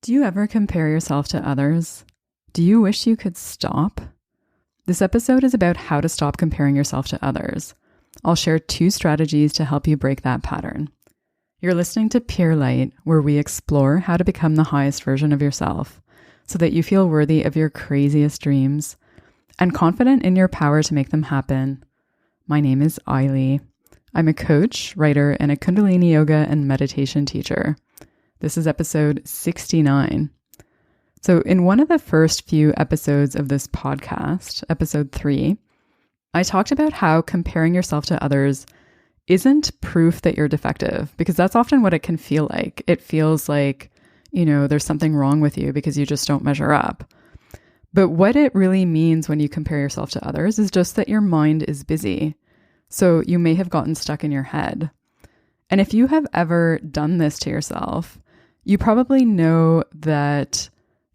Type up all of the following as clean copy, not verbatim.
Do you ever compare yourself to others? Do you wish you could stop? This episode is about how to stop comparing yourself to others. I'll share 2 strategies to help you break that pattern. You're listening to Pure Light, where we explore how to become the highest version of yourself so that you feel worthy of your craziest dreams and confident in your power to make them happen. My name is Ailey. I'm a coach, writer, and a Kundalini yoga and meditation teacher. This is episode 69. So in one of the first few episodes of this podcast, episode 3, I talked about how comparing yourself to others isn't proof that you're defective, because that's often what it can feel like. It feels like, there's something wrong with you because you just don't measure up. But what it really means when you compare yourself to others is just that your mind is busy. So you may have gotten stuck in your head. And if you have ever done this to yourself, you probably know that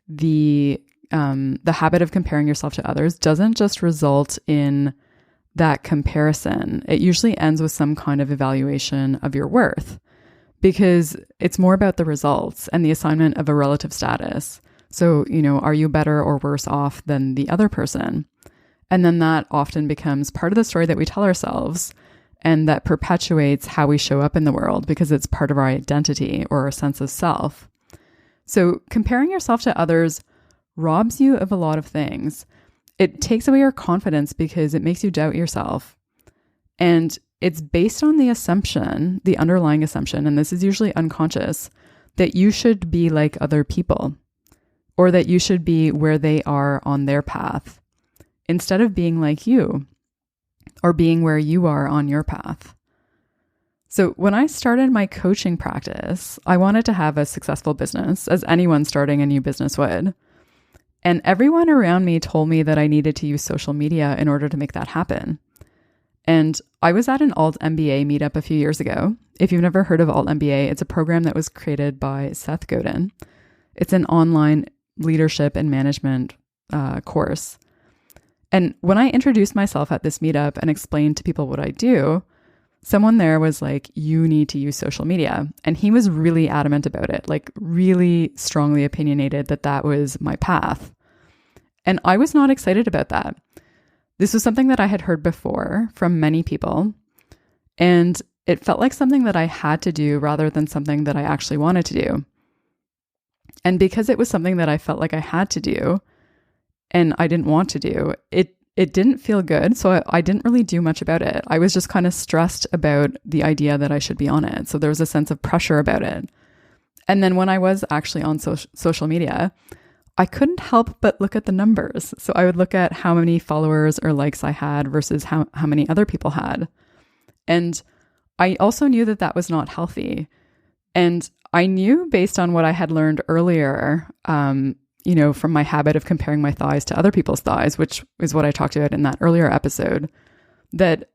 the habit of comparing yourself to others doesn't just result in that comparison. It usually ends with some kind of evaluation of your worth, because it's more about the results and the assignment of a relative status. So, are you better or worse off than the other person? And then that often becomes part of the story that we tell ourselves, and that perpetuates how we show up in the world because it's part of our identity or our sense of self. So comparing yourself to others robs you of a lot of things. It takes away your confidence because it makes you doubt yourself. And it's based on the assumption, the underlying assumption, and this is usually unconscious, that you should be like other people, or that you should be where they are on their path, instead of being like you, or being where you are on your path. So when I started my coaching practice, I wanted to have a successful business, as anyone starting a new business would. And everyone around me told me that I needed to use social media in order to make that happen. And I was at an Alt MBA meetup a few years ago. If you've never heard of Alt MBA, it's a program that was created by Seth Godin. It's an online leadership and management course. And when I introduced myself at this meetup and explained to people what I do, someone there was like, you need to use social media. And he was really adamant about it, like really strongly opinionated that that was my path. And I was not excited about that. This was something that I had heard before from many people. And it felt like something that I had to do rather than something that I actually wanted to do. And because it was something that I felt like I had to do, and I didn't want to do, it didn't feel good. So I didn't really do much about it. I was just kind of stressed about the idea that I should be on it. So there was a sense of pressure about it. And then when I was actually on social media, I couldn't help but look at the numbers. So I would look at how many followers or likes I had versus how many other people had. And I also knew that that was not healthy. And I knew, based on what I had learned earlier, from my habit of comparing my thighs to other people's thighs, which is what I talked about in that earlier episode, that,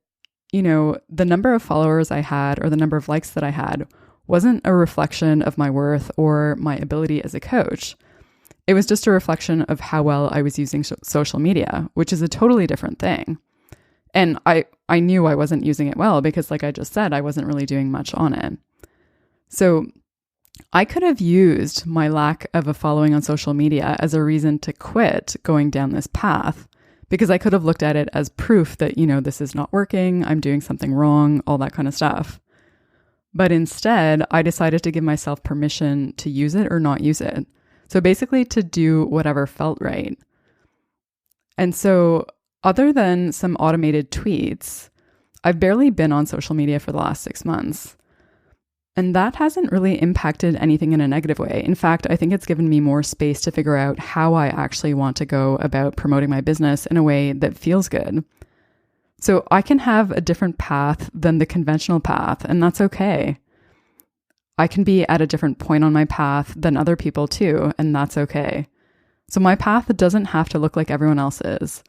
the number of followers I had or the number of likes that I had wasn't a reflection of my worth or my ability as a coach. It was just a reflection of how well I was using social media, which is a totally different thing. And I knew I wasn't using it well because, like I just said, I wasn't really doing much on it. So I could have used my lack of a following on social media as a reason to quit going down this path, because I could have looked at it as proof that, this is not working, I'm doing something wrong, all that kind of stuff. But instead, I decided to give myself permission to use it or not use it. So basically to do whatever felt right. And so other than some automated tweets, I've barely been on social media for the last 6 months. And that hasn't really impacted anything in a negative way. In fact, I think it's given me more space to figure out how I actually want to go about promoting my business in a way that feels good. So I can have a different path than the conventional path, and that's okay. I can be at a different point on my path than other people too, and that's okay. So my path doesn't have to look like everyone else's.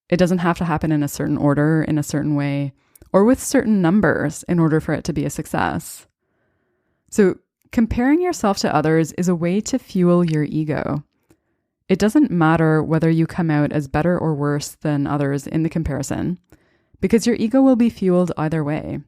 It doesn't have to happen in a certain order, in a certain way, or with certain numbers in order for it to be a success. So comparing yourself to others is a way to fuel your ego. It doesn't matter whether you come out as better or worse than others in the comparison, because your ego will be fueled either way.